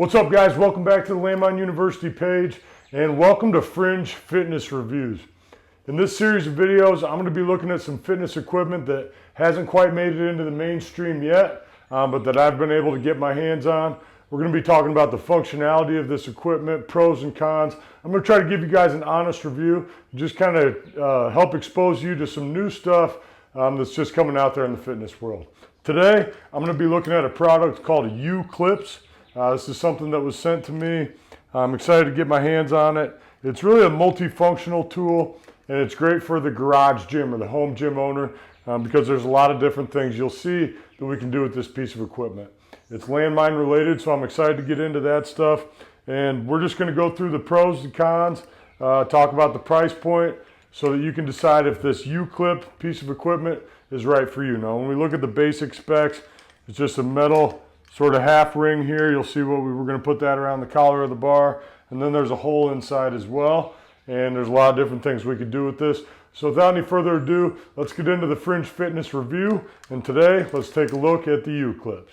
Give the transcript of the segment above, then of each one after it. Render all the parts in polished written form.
What's up, guys? Welcome back to the Landmine University page, and welcome to Fringe Fitness Reviews. In this series of videos, I'm going to be looking at some fitness equipment that hasn't quite made it into the mainstream yet, but that I've been able to get my hands on. We're going to be talking about the functionality of this equipment, pros and cons. I'm going to try to give you guys an honest review, just kind of help expose you to some new stuff that's just coming out there in the fitness world. Today, I'm going to be looking at a product called Uclip. This is something that was sent to me. I'm excited to get my hands on it. It's really a multifunctional tool, and it's great for the garage gym or the home gym owner because there's a lot of different things you'll see that we can do with this piece of equipment. It's landmine related, so I'm excited to get into that stuff. And we're just going to go through the pros and cons, talk about the price point so that you can decide if this Uclip piece of equipment is right for you. Now, when we look at the basic specs, it's just a metal sort of half ring here. You'll see what we were going to put that around the collar of the bar, and then there's a hole inside as well, and there's a lot of different things we could do with this. So without any further ado, let's get into the Fringe Fitness review, and today let's take a look at the Uclips.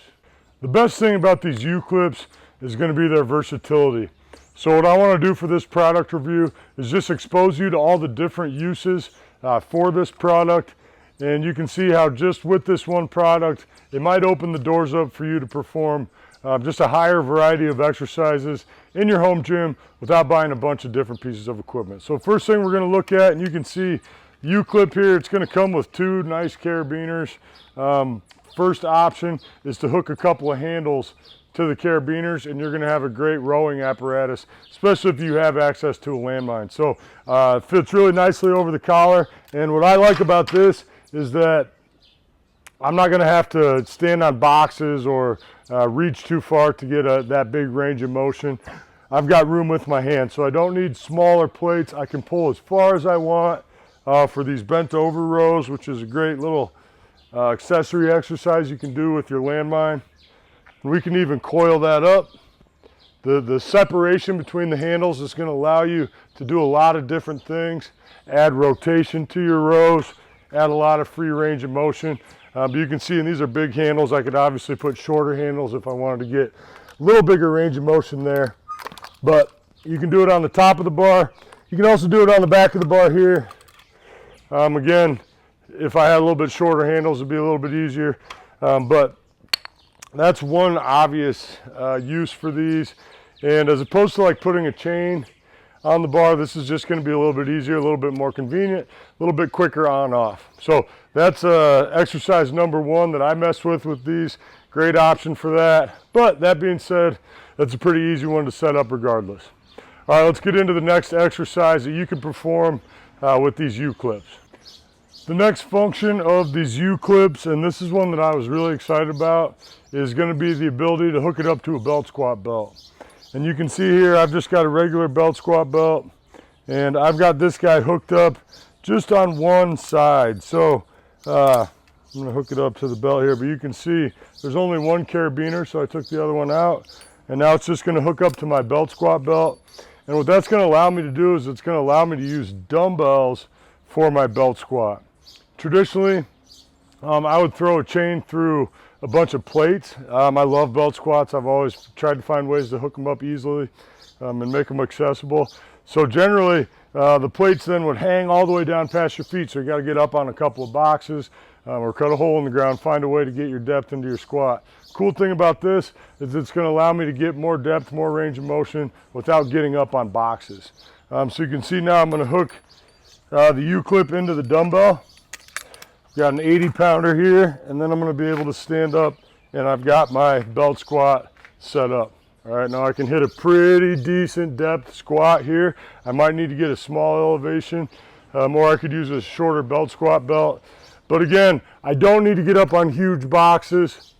The best thing about these Uclips is going to be their versatility. So what I want to do for this product review is just expose you to all the different uses for this product. And you can see how just with this one product, it might open the doors up for you to perform just a higher variety of exercises in your home gym without buying a bunch of different pieces of equipment. So first thing we're going to look at, and you can see Uclip here, it's going to come with two nice carabiners. First option is to hook a couple of handles to the carabiners, and you're going to have a great rowing apparatus, especially if you have access to a landmine. So it fits really nicely over the collar, and what I like about this is that I'm not going to have to stand on boxes or reach too far to get that big range of motion. I've got room with my hand, so I don't need smaller plates. I can pull as far as I want for these bent over rows, which is a great little accessory exercise you can do with your landmine. We can even coil that up. The separation between the handles is going to allow you to do a lot of different things, add rotation to your rows, add a lot of free range of motion. But you can see, and these are big handles. I could obviously put shorter handles if I wanted to get a little bigger range of motion there. But you can do it on the top of the bar. You can also do it on the back of the bar here. Again, if I had a little bit shorter handles, it'd be a little bit easier. But that's one obvious use for these. And as opposed to like putting a chain on the bar, this is just going to be a little bit easier, a little bit more convenient, a little bit quicker on off. So that's exercise number one that I mess with these. Great option for that. But that being said, that's a pretty easy one to set up regardless. All right, let's get into the next exercise that you can perform with these Uclips. The next function of these Uclips, and this is one that I was really excited about, is going to be the ability to hook it up to a belt squat belt. And you can see here, I've just got a regular belt squat belt, and I've got this guy hooked up just on one side. So I'm going to hook it up to the belt here, but you can see there's only one carabiner, so I took the other one out, and now it's just going to hook up to my belt squat belt. And what that's going to allow me to do is it's going to allow me to use dumbbells for my belt squat. Traditionally, I would throw a chain through a bunch of plates. I love belt squats. I've always tried to find ways to hook them up easily and make them accessible. So generally, the plates then would hang all the way down past your feet. So you got to get up on a couple of boxes or cut a hole in the ground, find a way to get your depth into your squat. Cool thing about this is it's going to allow me to get more depth, more range of motion without getting up on boxes. So you can see now I'm going to hook the Uclip into the dumbbell. Got an 80-pounder here, and then I'm going to be able to stand up, and I've got my belt squat set up. All right, now I can hit a pretty decent depth squat here. I might need to get a small elevation, or I could use a shorter belt squat belt. But again, I don't need to get up on huge boxes.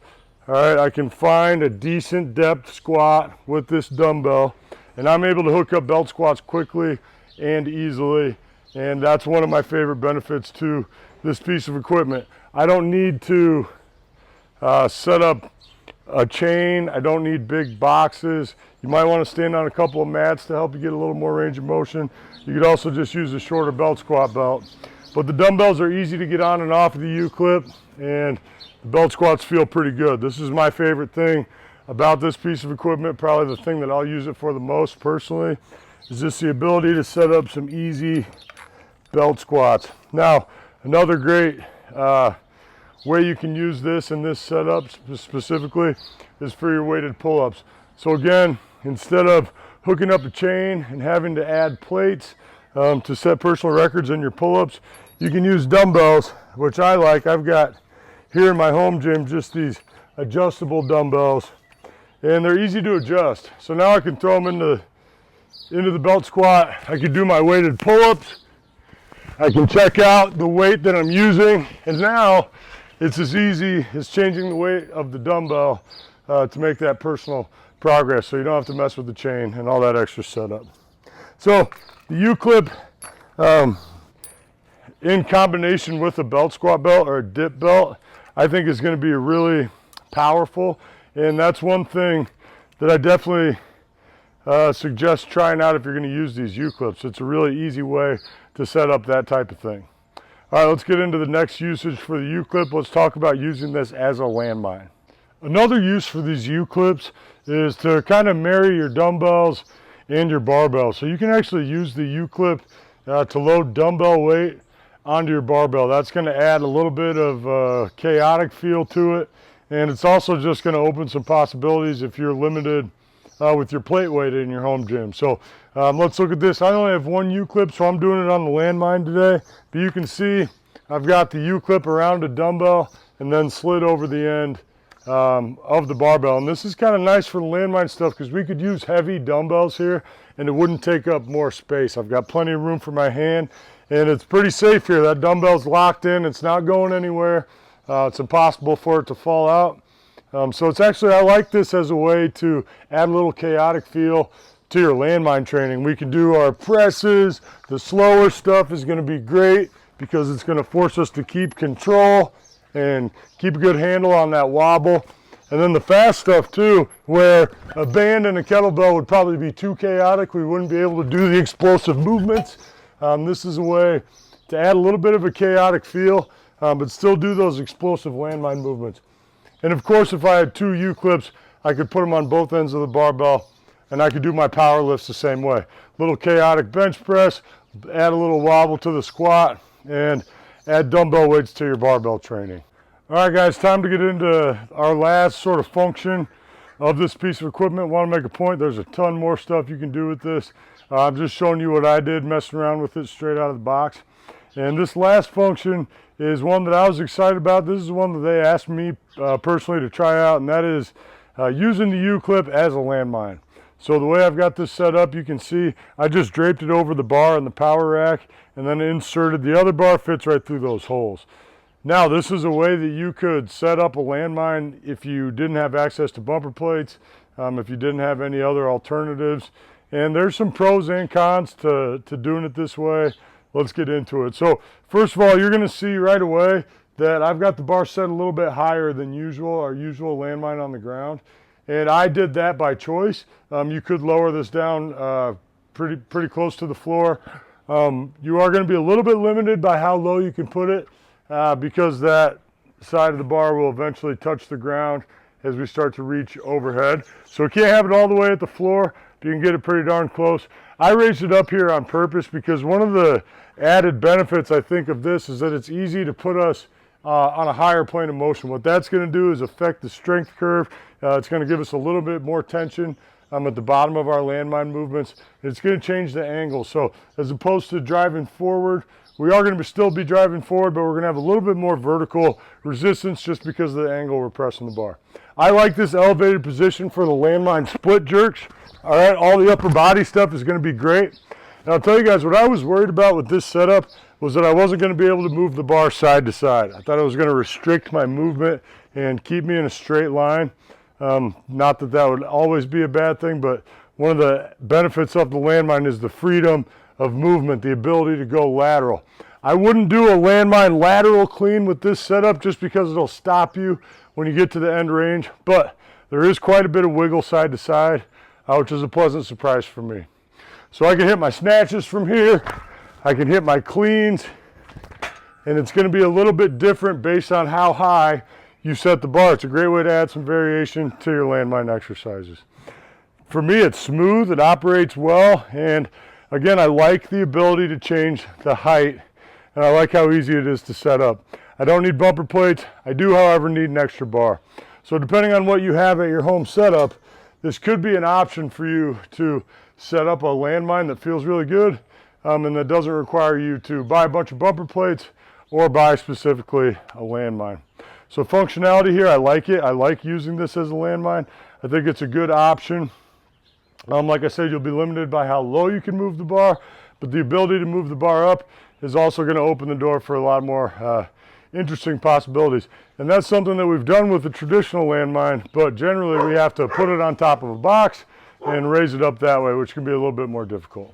All right, I can find a decent depth squat with this dumbbell, and I'm able to hook up belt squats quickly and easily, and that's one of my favorite benefits to this piece of equipment. I don't need to set up a chain. I don't need big boxes. You might want to stand on a couple of mats to help you get a little more range of motion. You could also just use a shorter belt squat belt. But the dumbbells are easy to get on and off of the Uclip, and the belt squats feel pretty good. This is my favorite thing about this piece of equipment, probably the thing that I'll use it for the most personally, is just the ability to set up some easy belt squats. Now, another great way you can use this in this setup specifically is for your weighted pull-ups. So again, instead of hooking up a chain and having to add plates to set personal records in your pull-ups, you can use dumbbells, which I like. I've got here in my home gym just these adjustable dumbbells, and they're easy to adjust. So now I can throw them into the belt squat. I can do my weighted pull-ups. I can check out the weight that I'm using, and now it's as easy as changing the weight of the dumbbell to make that personal progress, so you don't have to mess with the chain and all that extra setup. So the Uclip, in combination with a belt squat belt or a dip belt, I think is going to be really powerful, and that's one thing that I definitely suggest trying out if you're going to use these Uclips. It's a really easy way to set up that type of thing. All right, let's get into the next usage for the Uclip. Let's talk about using this as a landmine. Another use for these Uclips is to kind of marry your dumbbells and your barbell. So you can actually use the Uclip to load dumbbell weight onto your barbell. That's going to add a little bit of chaotic feel to it, and it's also just going to open some possibilities if you're limited with your plate weight in your home gym. So let's look at this. I only have one Uclip, so I'm doing it on the landmine today, but you can see I've got the Uclip around a dumbbell and then slid over the end of the barbell. And this is kind of nice for the landmine stuff because we could use heavy dumbbells here and it wouldn't take up more space. I've got plenty of room for my hand, and it's pretty safe here. That dumbbell's locked in, it's not going anywhere. It's impossible for it to fall out. So it's actually, I like this as a way to add a little chaotic feel to your landmine training. We can do our presses. The slower stuff is going to be great because it's going to force us to keep control and keep a good handle on that wobble. And then the fast stuff too, where a band and a kettlebell would probably be too chaotic. We wouldn't be able to do the explosive movements. This is a way to add a little bit of a chaotic feel, but still do those explosive landmine movements. And of course, if I had two Uclips, I could put them on both ends of the barbell, and I could do my power lifts the same way. Little chaotic bench press, add a little wobble to the squat, and add dumbbell weights to your barbell training. All right, guys, time to get into our last sort of function of this piece of equipment. Want to make a point, there's a ton more stuff you can do with this. I'm just showing you what I did messing around with it straight out of the box. And this last function is one that I was excited about. This is one that they asked me personally to try out, and that is using the Uclip as a landmine. So the way I've got this set up, you can see I just draped it over the bar in the power rack and then inserted the other bar, fits right through those holes. Now this is a way that you could set up a landmine if you didn't have access to bumper plates, if you didn't have any other alternatives. And there's some pros and cons to doing it this way. Let's get into it. So first of all, you're going to see right away that I've got the bar set a little bit higher than usual, our usual landmine on the ground. And I did that by choice. You could lower this down pretty close to the floor. You are going to be a little bit limited by how low you can put it because that side of the bar will eventually touch the ground as we start to reach overhead. So we can't have it all the way at the floor, but you can get it pretty darn close. I raised it up here on purpose because one of the added benefits I think of this is that it's easy to put us on a higher plane of motion. What that's going to do is affect the strength curve. It's going to give us a little bit more tension at the bottom of our landmine movements. It's going to change the angle. So as opposed to driving forward, we are going to still be driving forward, but we're going to have a little bit more vertical resistance just because of the angle we're pressing the bar. I like this elevated position for the landmine split jerks. All right, all the upper body stuff is going to be great. And I'll tell you guys, what I was worried about with this setup was that I wasn't going to be able to move the bar side to side. I thought it was going to restrict my movement and keep me in a straight line. Not that that would always be a bad thing, but one of the benefits of the landmine is the freedom of movement, the ability to go lateral. I wouldn't do a landmine lateral clean with this setup just because it'll stop you when you get to the end range, but there is quite a bit of wiggle side to side, which is a pleasant surprise for me. So I can hit my snatches from here, I can hit my cleans, and it's going to be a little bit different based on how high you set the bar. It's a great way to add some variation to your landmine exercises. For me, it's smooth, it operates well, and again, I like the ability to change the height, and I like how easy it is to set up. I don't need bumper plates. I do, however, need an extra bar. So depending on what you have at your home setup, this could be an option for you to set up a landmine that feels really good and that doesn't require you to buy a bunch of bumper plates or buy specifically a landmine. So functionality here, I like it. I like using this as a landmine. I think it's a good option. Like I said, you'll be limited by how low you can move the bar, but the ability to move the bar up is also going to open the door for a lot more interesting possibilities. And that's something that we've done with the traditional landmine, but generally we have to put it on top of a box and raise it up that way, which can be a little bit more difficult.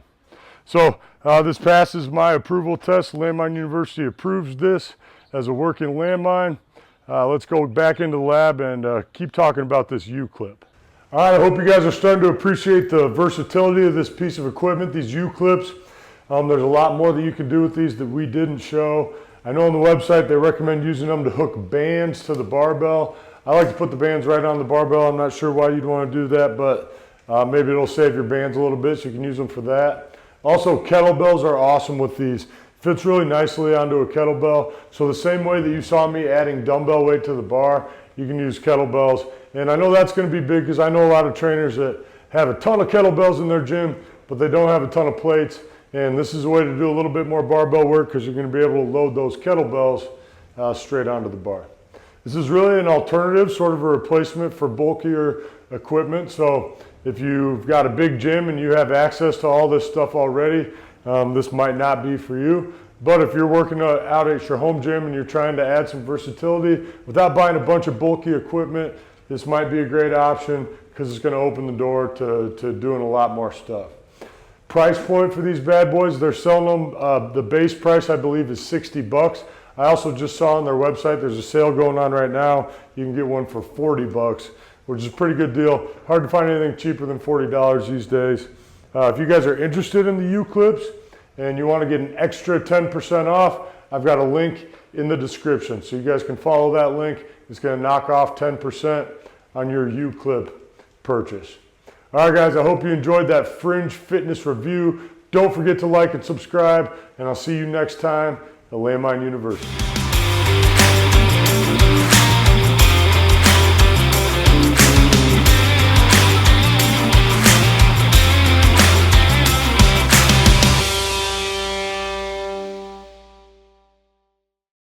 So this passes my approval test. Landmine University approves this as a working landmine. Let's go back into the lab and keep talking about this Uclip. All right, I hope you guys are starting to appreciate the versatility of this piece of equipment, these Uclips. There's a lot more that you can do with these that we didn't show. I know on the website they recommend using them to hook bands to the barbell. I like to put the bands right on the barbell. I'm not sure why you'd want to do that, but maybe it'll save your bands a little bit so you can use them for that. Also, kettlebells are awesome with these. Fits really nicely onto a kettlebell. So the same way that you saw me adding dumbbell weight to the bar, you can use kettlebells. And I know that's going to be big because I know a lot of trainers that have a ton of kettlebells in their gym, but they don't have a ton of plates. And this is a way to do a little bit more barbell work because you're going to be able to load those kettlebells straight onto the bar. This is really an alternative, sort of a replacement for bulkier equipment. So if you've got a big gym and you have access to all this stuff already, this might not be for you. But if you're working out at your home gym and you're trying to add some versatility without buying a bunch of bulky equipment, this might be a great option because it's going to open the door to doing a lot more stuff. Price point for these bad boys, they're selling them, the base price I believe is 60 bucks. I also just saw on their website there's a sale going on right now. You can get one for 40 bucks, which is a pretty good deal. Hard to find anything cheaper than $40 these days. If you guys are interested in the Uclips and you want to get an extra 10% off, I've got a link in the description. So you guys can follow that link. It's going to knock off 10% on your Uclip purchase. All right, guys, I hope you enjoyed that Fringe fitness review. Don't forget to like and subscribe, and I'll see you next time at Landmine University.